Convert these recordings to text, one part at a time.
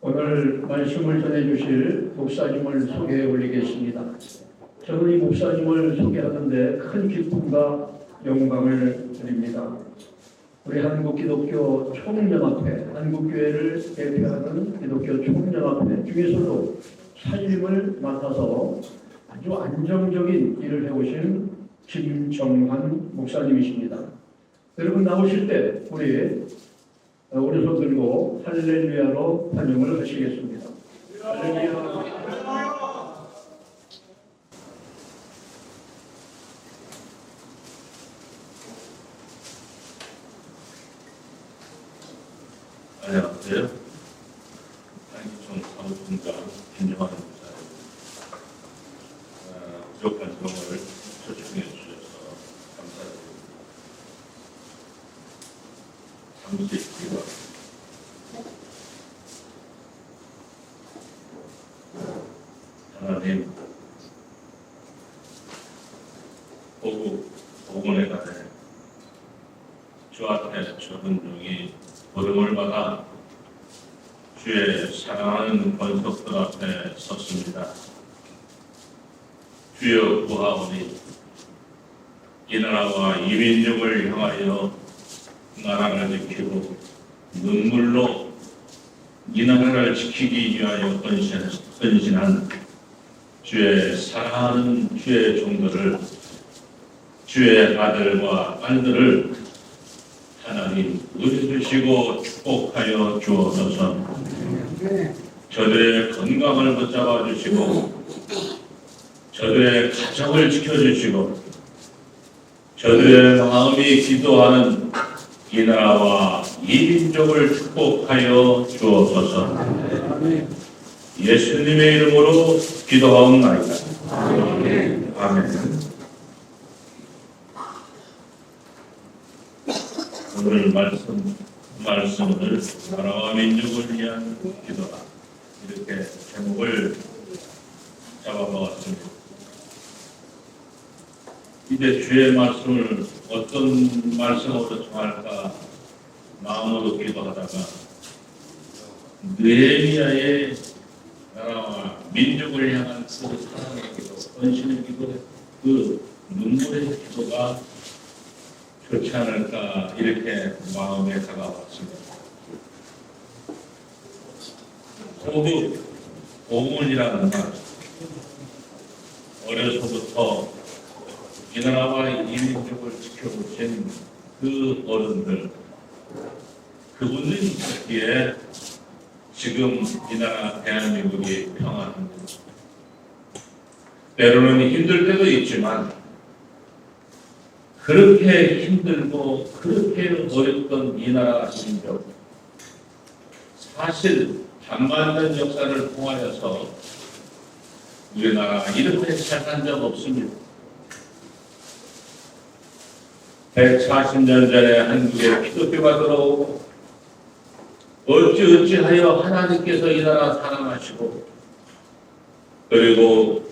오늘 말씀을 전해주실 목사님을 소개해 올리겠습니다. 저는 이 목사님을 소개하는데 큰 기쁨과 영광을 드립니다. 우리 한국기독교 총연합회, 한국교회를 대표하는 기독교 총연합회 중에서도 사임을 맡아서 아주 안정적인 일을 해오신 김정환 목사님이십니다. 여러분 나오실 때 우리 오른손 들고 할렐루야로 환영을 하시겠습니다. 할렐루야. 안녕하세요. 한기총 사무총장 김정환 목사입니다. 부족한 경험을 초청해 주셔서 감사드립니다. 잠시 기도합니다. 하나님, 복음에 관해 주 앞에 적은 중이 부름을 받아 주의 사랑하는 권속들 앞에 섰습니다. 주여 구하오니 이 나라와 이 민족을 향하여 나라를 지키고 눈물로 이 나라를 지키기 위하여 헌신한 주의 사랑하는 주의 종들을, 주의 아들과 딸들을 하나님 의주시고 축복하여 주옵소서. 저들의 건강을 붙잡아 주시고 저들의 가정을 지켜주시고 저들의 마음이 기도하는 이 나라와 이 민족을 축복하여 주옵소서. 예수님의 이름으로 기도하옵나이다. 아멘. 오늘 말씀을 나라와 민족을 위한 기도다, 이렇게 제목을 잡아보았습니다. 이제 주의 말씀을 어떤 말씀으로 정할까 마음으로 기도하다가 느헤미야의 나라와 민족을 향한 그 사랑의 기도, 헌신의 기도, 그 눈물의 기도가 좋지 않을까 이렇게 마음에 다가왔습니다. 복음이라는 말, 어려서부터 이 나라와 이 민족을 지켜보신 그 어른들, 그분들이 있기에 지금 이 나라 대한민국이 평안합니다. 때로는 힘들 때도 있지만 그렇게 힘들고 그렇게 어렵던 이 나라 민족, 사실 반반된 역사를 통하여서 우리나라 이렇게 시작한 적 없습니다. 140년 전에 한국에 기독교가 들어오고 어찌하여 하나님께서 이 나라 사랑하시고 그리고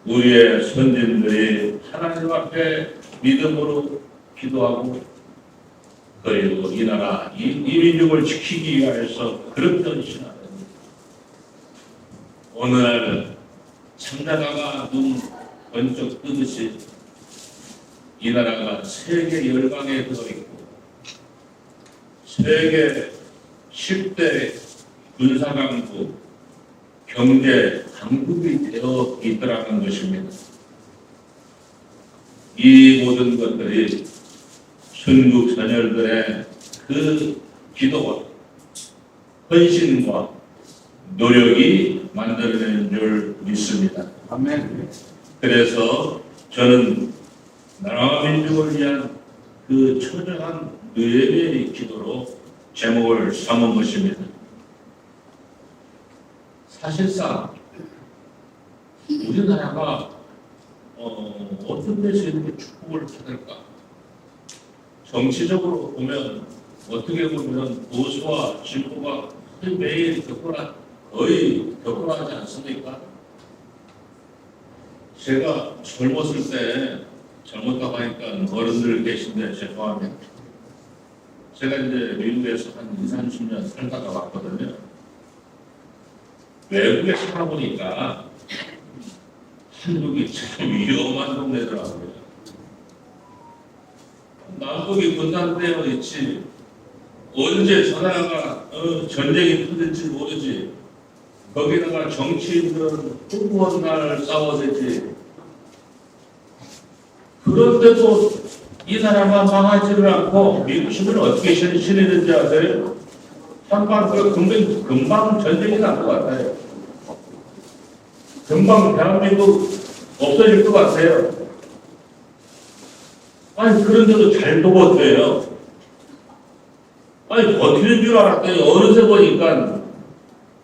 우리의 선진들이 하나님 앞에 믿음으로 기도하고 그리고 이 나라, 이 민족을 지키기 위하여서 그렇게 신하는 오늘 창자가가 눈 번쩍 뜨듯이 이 나라가 세계 열강에 들어있고 세계 10대 군사강국 경제 강국이 되어 있더라는 것입니다. 이 모든 것들이 순국 선열들의 그 기도와 헌신과 노력이 만들어낸 줄 믿습니다. 아멘. 그래서 저는 나라와 민족을 위한 그 초조한 느헤미야의 기도로 제목을 삼은 것입니다. 사실상 우리나라가 어떤 데서 이렇게 축복을 받을까? 정치적으로 보면 어떻게 보면 보수와 진보가 매일 거의 격돌하지 않습니까? 제가 젊었을 때, 젊었다고 하니까 어른들 계신데 죄송합니다. 제가 이제 미국에서 한 20, 30년 살다가 왔거든요. 외국에 살아보니까 한국이 참 위험한 동네더라고요. 남북이 분단되어 있지 언제 전화가 전쟁이 터질지 모르지. 거기다가 정치인들은 뜨거운 날 싸워대지. 그런데도 이 나라가 망하지를 않고 미국식은 어떻게 신이는지 아세요? 한방 금방 전쟁이 날 것 같아요. 금방 대한민국 없어질 것 같아요. 아니 그런데도 잘 도버텨요. 아니 버티는 줄 알았더니 어느새 보니까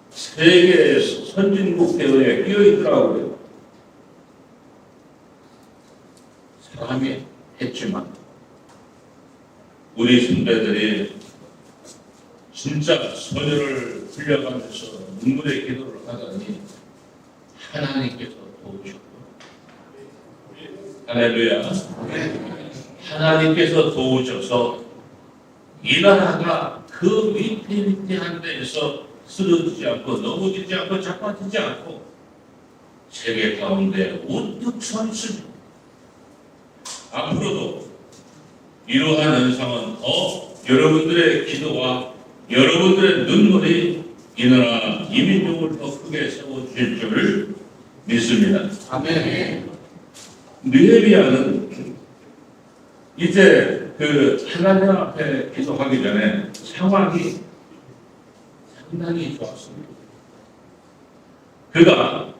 세계 선진국 대우에 끼어 있더라고요. 사람이 했지만 우리 선배들이 진짜 소녀를 불려가면서 눈물의 기도를 하더니 하나님께서 도우셨고, 할렐루야. 하나님께서 도우셔서 이 나라가 그 위태위태한 데에서 쓰러지지 않고 넘어지지 않고 자빠지지 않고 세계 가운데 우뚝 서 있습니다. 앞으로도 이러한 현상은 더 여러분들의 기도와 여러분들의 눈물이 이 나라 이민족을 더 크게 세워주실 줄을 믿습니다. 아멘. 느헤미야는 이제 그 하나님 앞에 기도하기 전에 상황이 상당히 좋았습니다. 그가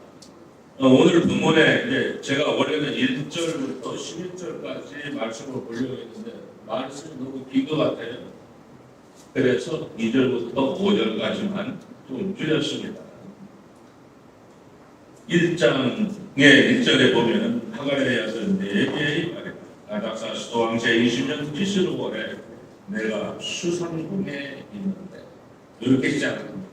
오늘 본문에 이제 제가 원래는 1절부터 11절까지 말씀을 보려고 했는데 말씀이 너무 긴 것 같아요. 그래서 2절부터 5절까지만 좀 줄였습니다. 1장의 1절에 보면 하가랴의 아들 느헤미야의 말이다. 아닥사스 왕 제20년 기스루월에 내가 수상궁에 있는데 이렇게 시작합니다.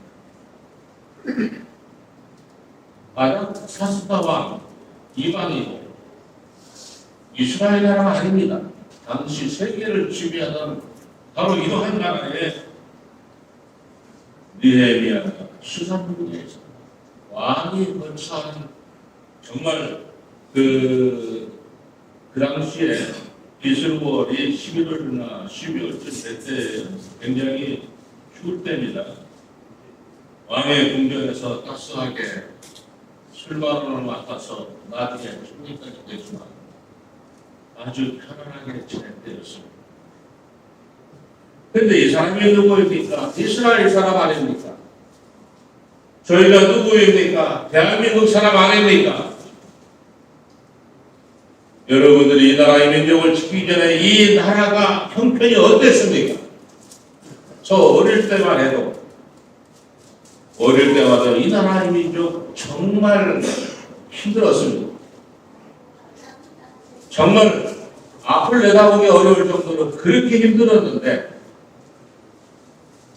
아닥사스다 왕 이방이고 이스라엘 나라가 아닙니다. 당시 세계를 지배하던 바로 이러한 나라에 느헤미야가 수상궁에 있습니다. 왕이 거처한 정말 그 당시에 기스루월이 11월이나 12월쯤 될 때 굉장히 추울 때입니다. 왕의 궁전에서 따스하게 술바론을 맡아서 나중에 총리까지 되지만 아주 편안하게 지낼 때였습니다. 그런데 이 사람이 누구입니까? 이스라엘 사람 아닙니까? 저희가 누구입니까? 대한민국 사람 아닙니까? 여러분들이 이 나라의 민족을 지키기 전에 이 나라가 형편이 어땠습니까? 저 어릴 때만 해도 어릴 때마다 이 나라의 민족 정말 힘들었습니다. 정말 앞을 내다보기 어려울 정도로 그렇게 힘들었는데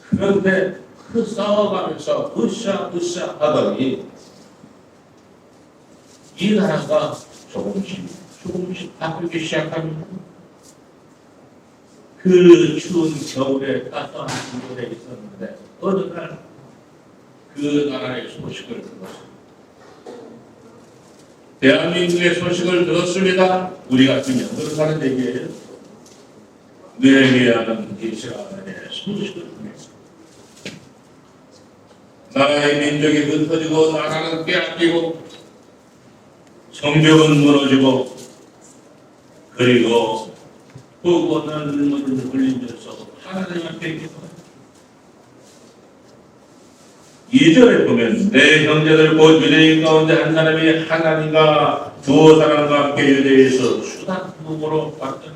그런데 그 싸워가면서 으쌰 하더니 이 나라가 조금씩 바뀌기 시작합니다. 그 추운 겨울에 따뜻한 겨울에 있었는데 어느 날 그 나라의 소식을 들었습니다. 대한민국의 소식을 들었습니다. 우리 같은 영어로 사는 얘기예요. 느헤미야는 이스라엘의 소식을 듣습니다. 나라의 민족이 흩어지고 나라는 빼앗기고 성벽은 무너지고 그리고 흑원한 눈물을 흘리면서 하나님 앞에 기도합니다. 2절에 보면 내 형제들 곧 유대인 가운데 한 사람이 하나님과 두어 사람과 함께 유대에서 수단품으로 왔더니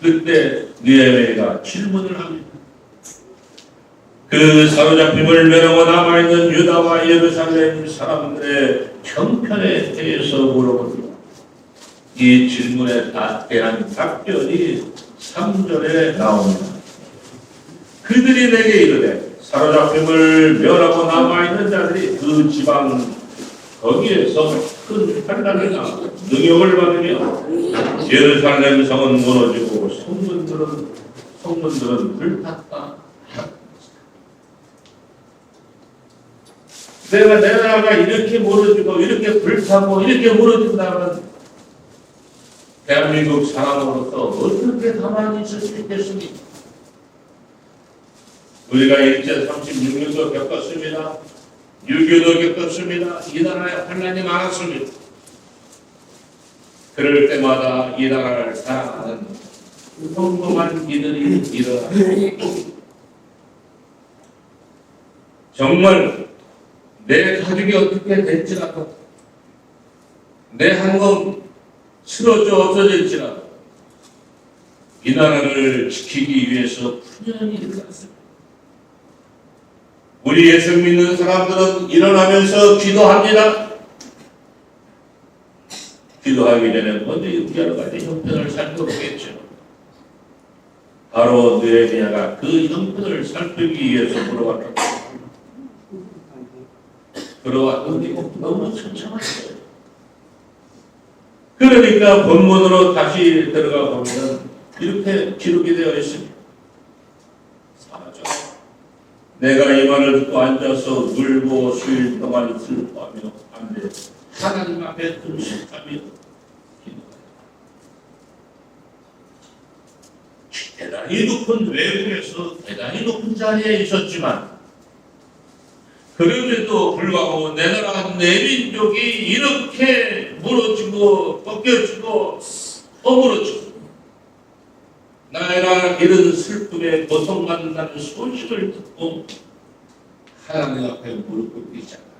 그때 느헤미야가 질문을 합니다. 그 사로잡힘을 면하고 남아있는 유다와 예루살렘 사람들의 형편에 대해서 물어봅니다. 이 질문에 대한 답변이 3절에 나옵니다. 그들이 내게 이르되 사로잡힘을 멸하고 남아있는 자들이 그 지방 거기에서 큰 환난이나 능욕을 받으며 예루살렘 성은 무너지고 성문들은 불탔다. 내가 내 나라가 이렇게 무너지고 이렇게 불타고 이렇게 무너진다면 대한민국 사람으로서 어떻게 가만히 있을 수 있겠습니까? 우리가 일제 36년도 겪었습니다. 6.25도 겪었습니다. 이 나라에 환난이 많았습니다. 그럴 때마다 이 나라를 사랑하는 평범한 이들이 일어납니다. 정말 내 가족이 어떻게 될지라도 내 한 몸 쓰러져 없어질지라도 이 나라를 지키기 위해서 분연히 일어났습니다. 우리 예수 믿는 사람들은 일어나면서 기도합니다. 기도하기 전에 먼저 여러 가지 형편을 살펴보겠죠. 바로 느헤미야가 그 형편을 살피기 위해서 물어봤다. 들어왔더니 너무 천천했어요. 그러니까 본문으로 다시 들어가 보면 이렇게 기록이 되어 있습니다. 4절. 내가 이 말을 듣고 앉아서 울고 수일 동안 슬퍼하며 안돼 하나님 앞에 금식하며 기도하여 대단히 높은 외국에서 대단히 높은 자리에 있었지만 그럼에도 불구하고 내 나라 내 민족이 이렇게 무너지고 벗겨지고 허물어지고 나라 이런 슬픔에 고통받는다는 소식을 듣고 하나님 앞에 무릎 꿇기 시작합니다.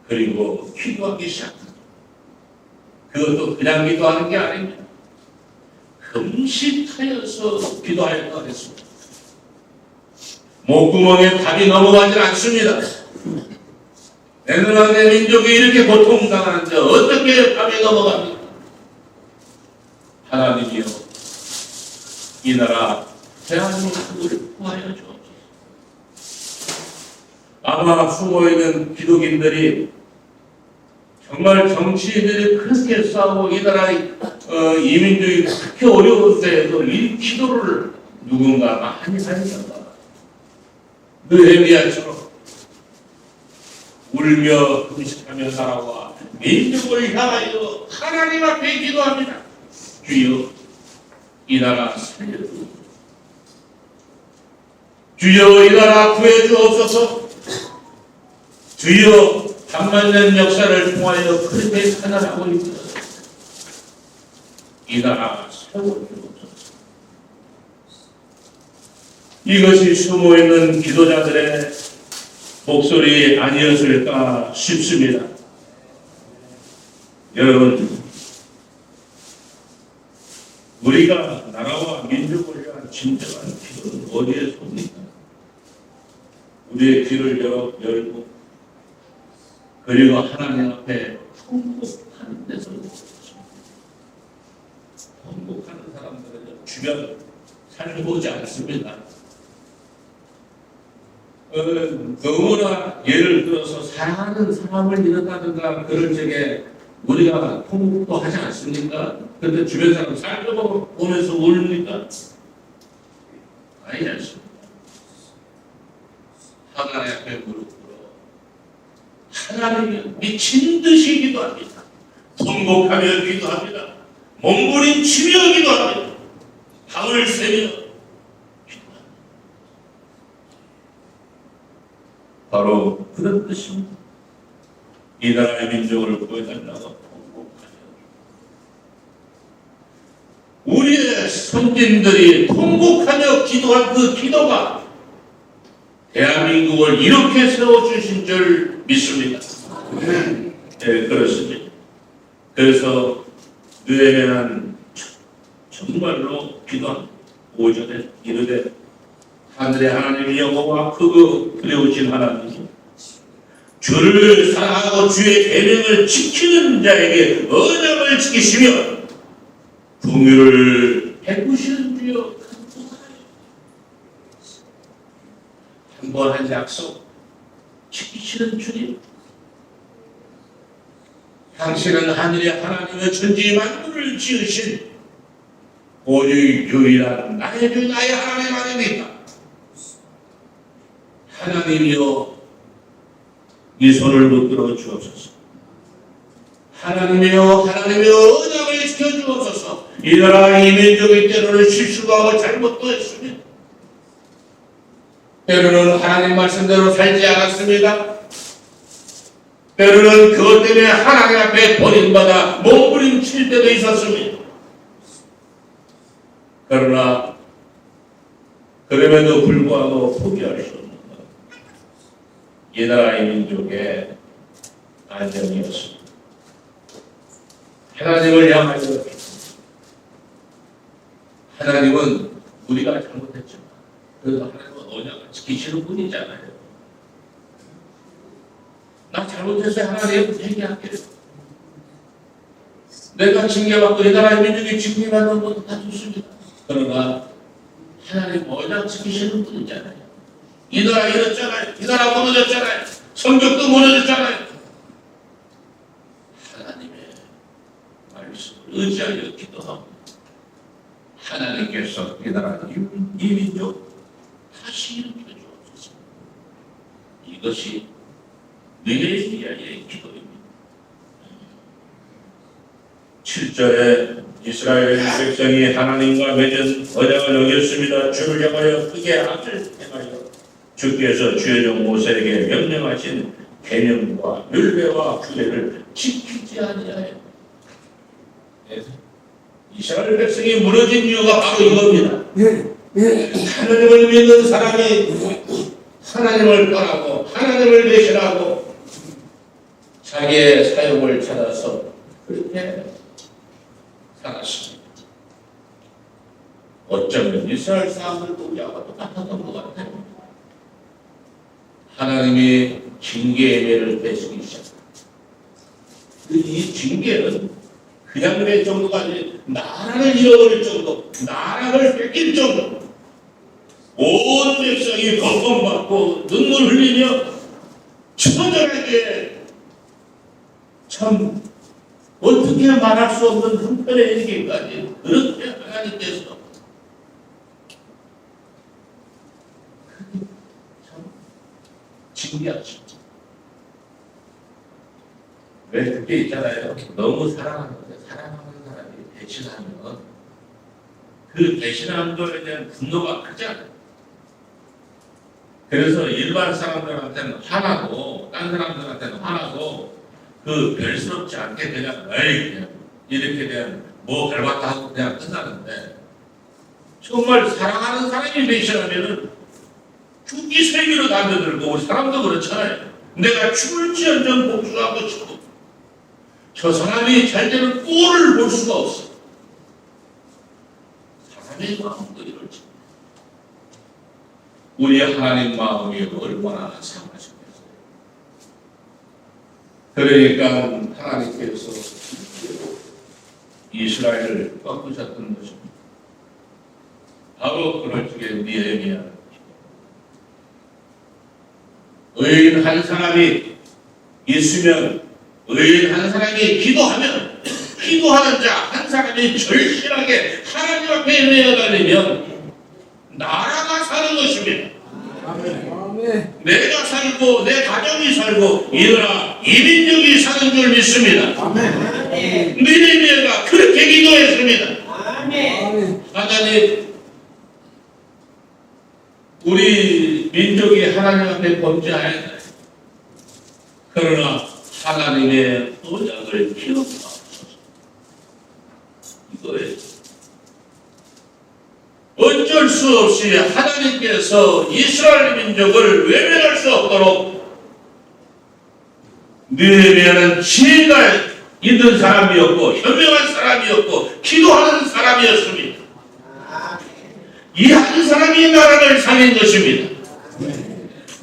그리고 기도하기 시작합니다. 그것도 그냥 기도하는 게 아닙니다. 금식하여서 기도하였다 했습니다. 목구멍에 답이 넘어가지 않습니다. 내 나라 내 민족이 이렇게 고통당하는데 어떻게 답이 넘어갑니까? 하나님이여 이 나라 대한민국을 구하여 주옵소서. 아마 숨어있는 기독인들이 정말 정치인들이 그렇게 싸우고 이 나라 이민족이 그렇게 어려울 때에도 이 기도를 누군가 많이 하니까 느헤미야처럼 울며 금식하며 살아와 민족을 향하여 하나님 앞에 기도합니다. 주여 이 나라 살려주옵소서. 주여 이 나라 구해주옵소서. 주여 반만년 역사를 통하여 그렇게 살아나고 있는 이 나라 세워주옵소서. 이것이 숨어있는 기도자들의 목소리 아니었을까 싶습니다. 여러분, 우리가 나라와 민족을 위한 진정한 기도는 어디에 섭니까? 우리의 귀를 열고 그리고 하나님 앞에 통곡하는 데서 통곡하는 사람들은 주변 살펴보지 않습니다. 너무나 예를 들어서 사랑하는 사람을 잃었다든가 그럴 적에 우리가 통곡도 하지 않습니까? 그런데 주변 사람 살펴보면서 울립니까? 아니지 않습니다. 하나님 앞에 무릎 꿇어 하나님이 미친 듯이 기도합니다. 통곡하며 기도합니다. 몸부림치며 기도합니다. 밤을 새며 바로 그런 뜻입니다. 이 나라의 민족을 구해달라고 통곡하며 우리의 선진들이 통곡하며 기도한 그 기도가 대한민국을 이렇게 세워주신 줄 믿습니다. 네, 그렇습니다. 그래서 느헤미야는 정말로 기도한 5절에 이르되 하늘의 하나님 여호와 크고 두려우신 하나님 주를 사랑하고 주의 계명을 지키는 자에게 언약을 지키시며 풍요를 베푸시는 주여 한 번 한 약속 지키시는 주님 당신은 하늘의 하나님의 천지 만물을 지으신 오직 유일한 나의 주 나의 하나님 아닙니까? 하나님이여 이 손을 붙들어 주옵소서. 하나님이여, 하나님이여, 언약을 지켜주옵소서. 이 나라 이 민족이 때로는 실수도 하고 잘못도 했습니다. 때로는 하나님 말씀대로 살지 않았습니다. 때로는 그것 때문에 하나님 앞에 버림받아 몸부림칠 때도 있었습니다. 그러나 그럼에도 불구하고 포기할 수 없는 것, 이 나라의 민족의 안정이었습니다. 하나님을 향하여 하나님은 우리가 잘못했지만 그래도 하나님은 언약을 지키시는 분이잖아요. 나 잘못했어요. 하나님 회개할게요. 내가 징계받고 이 나라의 민족이 징계받는 것도 다 좋습니다. 그러나 하나님 언약 지키시는 분이잖아요. 이 나라 이렇잖아요. 이 나라 무너졌잖아요. 성벽도 무너졌잖아요. 하나님의 말씀을 의지하여 기도하고 하나님께서 이 나라 이 민족 다시 일으켜 주옵소서. 이것이 느헤미야의 기도입니다. 7절에 이스라엘 백성이 하나님과 맺은 언약을 어겼습니다. 주를 향하여 크게 악을 행하여 주께서 주의 종 모세에게 명령하신 계명과 율례와 규례를 지키지 아니하여 이스라엘 백성이 무너진 이유가 바로 이겁니다. 하나님을 믿는 사람이 하나님을 떠나고 하나님을 배신하고 자기의 사욕을 찾아서 그렇게 살았습니다. 어쩌면 이스라엘 사람들도 우리하고 똑같았던 것 같아요. 하나님이 징계의 매를 떼시기 시작합니다. 이 징계는 그냥 낼 정도가 아니라 나라를 잃어버릴 정도, 나라를 뺏길 정도, 온 백성이 고통받고 눈물 흘리며 처절하게 참 어떻게 말할 수 없는 한편의 얘기까지 그렇게 하나님께서 참 징계하시죠. 왜 그게 있잖아요. 너무 사랑하는 사람이 배신하면 그 배신하는 거에 대한 분노가 크잖아요. 그래서 일반 사람들한테는 화나고 딴 사람들한테는 화나고 그 별스럽지 않게 그냥 에이 이렇게 그냥 뭐 밟았다 하고 그냥 끝나는데 정말 사랑하는 사람이 배신하면은 죽기 세기로 달려들고 우리 사람도 그렇잖아요. 내가 죽을지언정 복수하고 싶고 저 사람이 잘 되는 꼴을 볼 수가 없어. 사람의 마음도 이럴지. 우리 하나님 마음이 얼마나 상하셨겠어요. 그러니까 하나님께서 이스라엘을 꺾으셨던 것입니다. 바로 그럴 적에 느헤미야 의인 한 사람이 있으면 의인 한 사람이 기도하면 기도하는 자 한 사람이 절실하게 하나님 앞에 매어다니면 나라가 사는 것입니다. 아멘. 내가 살고 내 가정이 살고 이 나라 이 민족이 사는 줄 믿습니다. 느헤미야가 그렇게 기도했습니다. 아멘. 하나님 우리 민족이 하나님 앞에 범죄하였다. 그러나 하나님의 언약을 기억하옵소서. 이거예요. 어쩔 수 없이 하나님께서 이스라엘 민족을 외면할 수 없도록 느헤미야는 지혜가 있는 사람이었고 현명한 사람이었고 기도하는 사람이었습니다. 이 한 사람이 나라를 살린 것입니다.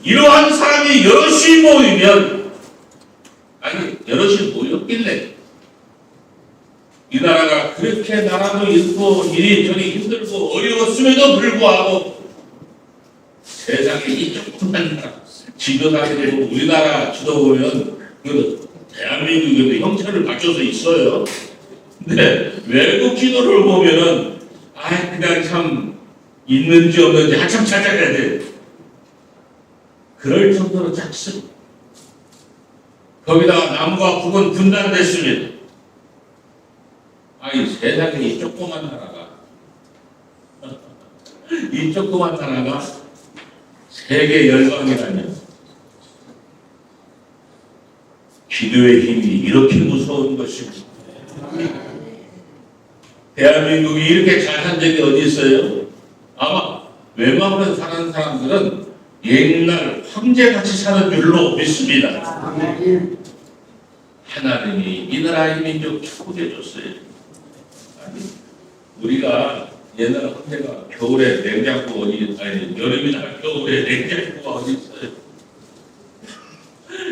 이러한 사람이 여럿이 모이면 여럿이 모였길래 이 나라가 그렇게 나라도 잃고 이리저리 힘들고 어려웠음에도 불구하고 세상에 이 조그만 나라 지도자들이 우리나라 지도 보면 대한민국에도 형체를 갖춰서 있어요. 근데 외국 지도를 보면은 그냥 참 있는지 없는지 한참 찾아가야 돼. 그럴 정도로 작습니다. 거기다가 남과 북은 분단됐습니다. 아이 세상에 이 조그만 나라가 이 조그만 나라가 세계 열강이라면 기도의 힘이 이렇게 무서운 것입니다. 대한민국이 이렇게 잘한 적이 어디 있어요? 아마 웬만한 사는 사람들은 옛날 황제같이 사는 줄로 믿습니다. 하나님이 이 나라 이 민족 축복해 줬어요. 아니, 우리가 옛날 황제가 겨울에 냉장고 어디 아니 여름이나 겨울에 냉장고가 어디 있어요?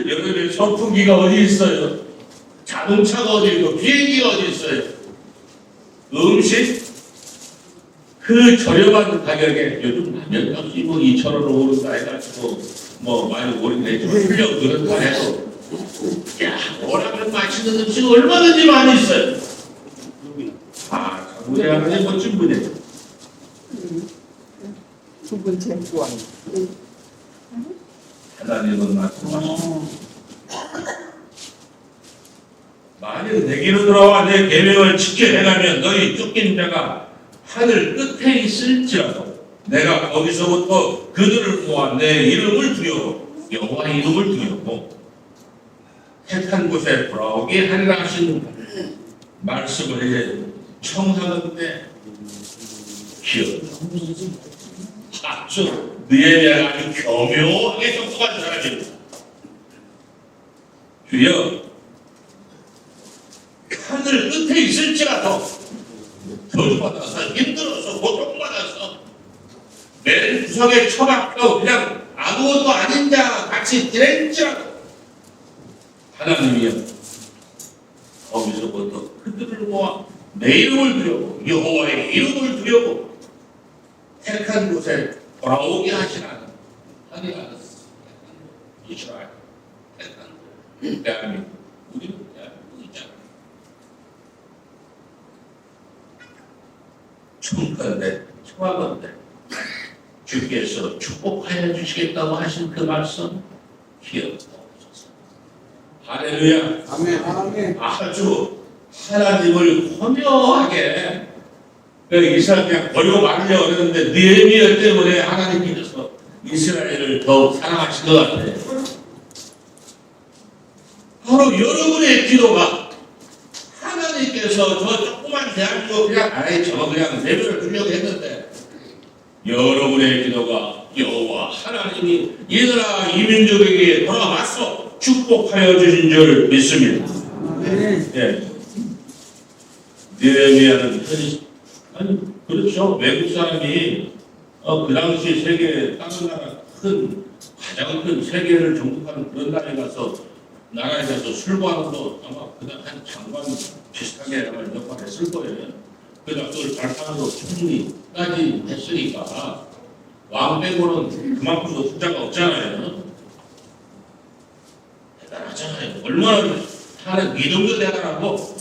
여름에 선풍기가 어디 있어요? 자동차가 어디 있고 비행기가 어디 있어요? 음식 그 저렴한 가격에 요즘 라면값이 뭐 2,000원으로 오른다 해가지고 뭐 많이 오르겠지만 풀려 그런다 해도 야 뭐라면 맛있는 음식 얼마든지 많이 있어요. 아 우리 하나님 멋진 분이에요. 두 번째 좋아요. 하나님은 말씀하시고 만일 내게로 돌아와 내 계명을 지켜 행하면 너희 쫓긴 자가 하늘 끝에 있을지라도 내가 거기서부터 그들을 모아 내 이름을 두려워 여호와 이름을 두려워 택한 곳에 돌아오게 하리라 하신 말씀을 이제 청하는데 기억 아주 느헤미야가 아주 교묘하게 접근한 사람입니다. 주여 하늘 끝에 있을지라도 저주받아서 힘들어서 고통받아서 내 구석에 처박혀 그냥 아무것도 아닌 자 같이 지낼지라도 하나님이여 거기서부터 그들을 모아 내 이름을 두려고 여호와의 이름을 두려고 택한 곳에 돌아오게 하시라 하니라. 이스라엘 택한 대한민국 우리는 대한민국 있잖아. 청하건대 주께서 축복하여 주시겠다고 하신 그 말씀 기억하옵소서. 할렐루야. 아멘. 아주 하나님을 허묘하게 이스라엘 그냥 버리고 말려고 그러는데 느헤미야 때문에 하나님께서 이스라엘을 더욱 사랑하신 것 같아요. 바로 여러분의 기도가 하나님께서 저 조그만 대한민국 그냥 아예 저거 그냥 내버려 두려고 했는데 여러분의 기도가 여호와 하나님이 이 나라 이 민족에게 돌아와서 축복하여 주신 줄 믿습니다. 예. 느헤미야는 아니 그렇죠. 외국 사람이 그 당시 세계 다른 나라 가장 큰 세계를 정복하는 그런 나라에 가서 나라에 가서 술과도 아마 그냥 한 장관 비슷하게 아마 역할을 했을 거예요. 그러다 그걸 발판으로 충분히까지 했으니까 왕 빼고는 그만큼 더 투자가 없잖아요. 대단하잖아요. 얼마나 하는 믿음도 대단하고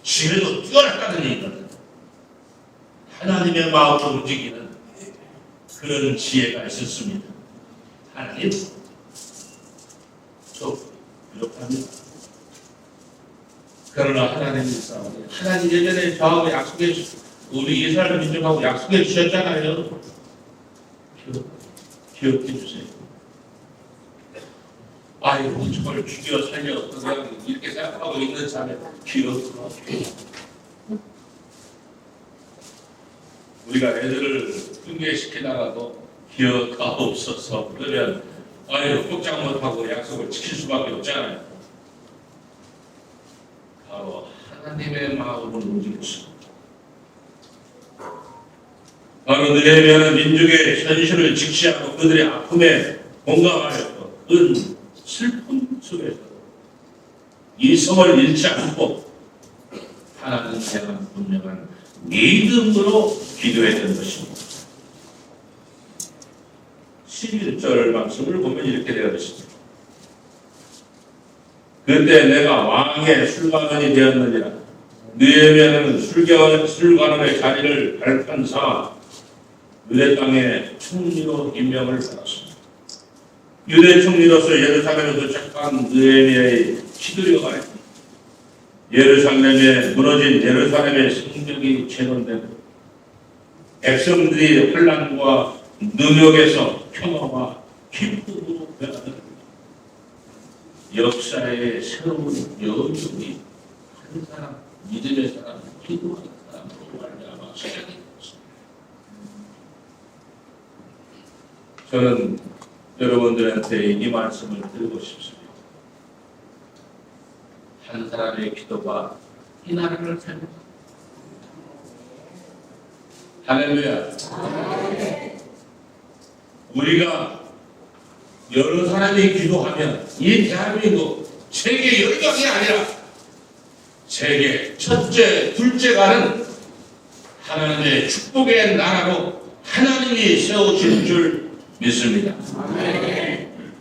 지혜도 뛰어났다는 얘기거든. 하나님의 마음으로 움직이는 그런 지혜가 있었습니다. 하나님, 저 부족합니다. 그러나 하나님이 싸우니 하나님 예전에 저하고 약속해 주셨고 우리 이스라엘 민족하고 약속해 주셨잖아요. 기억해 주세요. 아이고 저걸 죽여 살려 그냥 이렇게 생각하고 있는 자매 기억하세요. 우리가 애들을 훈계시키다가도 기억하옵소서 그러면 아유 꼼짝 못하고 약속을 지킬 수밖에 없잖아요. 바로 하나님의 마음을 움직이십니다. 바로 느헤미야는 민족의 현실을 직시하고 그들의 아픔에 공감하였고 그 슬픔 속에서 이 성을 잃지 않고 하나님을 향한 분명한 믿음으로 기도했던 것입니다. 11절 말씀을 보면 이렇게 되어 있습니다. 그때 내가 왕의 술관원이 되었느니라. 느헤미야는 술관원의 자리를 발판삼아 유대 땅의 총리로 임명을 받았습니다. 유대 총리로서 예루살렘에 도착한 느헤미야의 시드리가 말했습니다. 예루살렘에 무너진 예루살렘의 성벽이 재건되고 백성들이 환난과 능욕에서 평화와 기쁨으로 변하는 역사의 새로운 여정이 한 사람, 믿음의 사람, 기도하는 사람으로 말미암아 시작이 되었습니다. 저는 여러분들한테 이 말씀을 드리고 싶습니다. 한 사람의 기도가 이 나라를 살립니다. 할렐루야. 우리가 여러 사람이 기도하면 이 대한민국 세계 열강이 아니라 세계 첫째, 둘째가는 하나님의 축복의 나라로 하나님이 세우실 줄 믿습니다.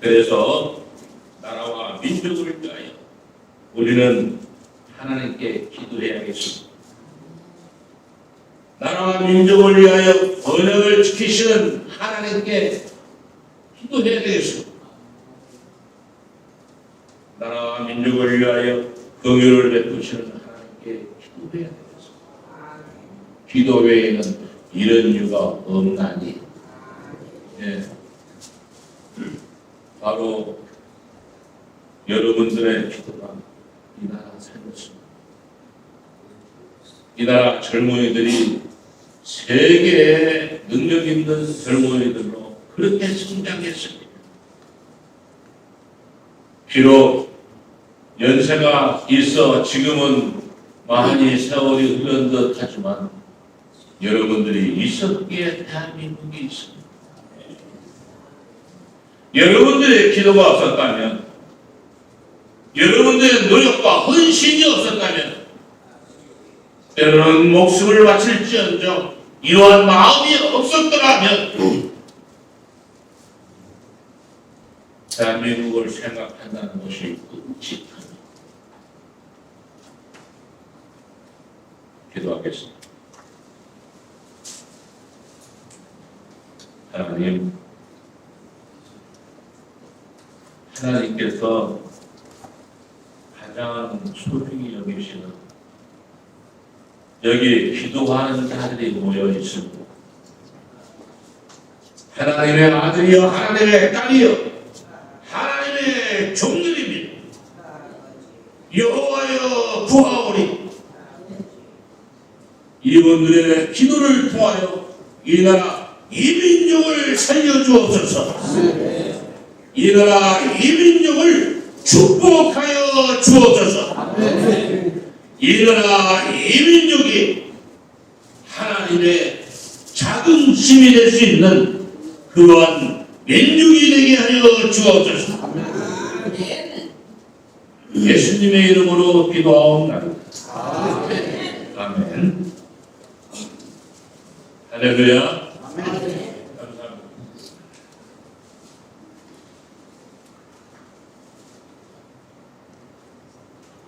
그래서 나라와 민족을 위하여 우리는 하나님께 기도해야겠습니다. 나라와 민족을 위하여 번영을 지키시는 하나님께 기도해야 되겠습니다. 나라와 민족을 위하여 긍휼을 베푸시는 하나님께 기도해야 되겠습니다. 기도 외에는 이런 이유가 없나니, 예. 바로 여러분들의 기도가 이 나라 살렸습니다. 이 나라 젊은이들이 세계의 능력 있는 젊은이들로 그렇게 성장했습니다. 비록 연세가 있어 지금은 많이 세월이 흐른 듯 하지만 여러분들이 있었기에 대한민국이 있습니다. 여러분들의 기도가 없었다면, 여러분들의 노력과 헌신이 없었다면 때로는 목숨을 바칠지언정 이러한 마음이 없었더라면 대한민국을 생각한다는 것이 끔찍합니다. 기도하겠습니다. 하나님께서 가장 소중히 여기시는 여기 기도하는 자들이 모여 있습니다. 하나님의 아들이여, 하나님의 딸이여, 하나님의 종들입니다. 여호와여 구하오리. 이분들의 기도를 통하여 이 나라 이 민족을 살려주옵소서. 이 나라 이 민족을 축복하여 주옵소서. 이 나라 이 민족이 하나님의 자긍심이 될 수 있는 그러한 민족이 되게 하여 주옵소서. 예수님의 이름으로 기도하옵나이다. 아멘. 할렐루야.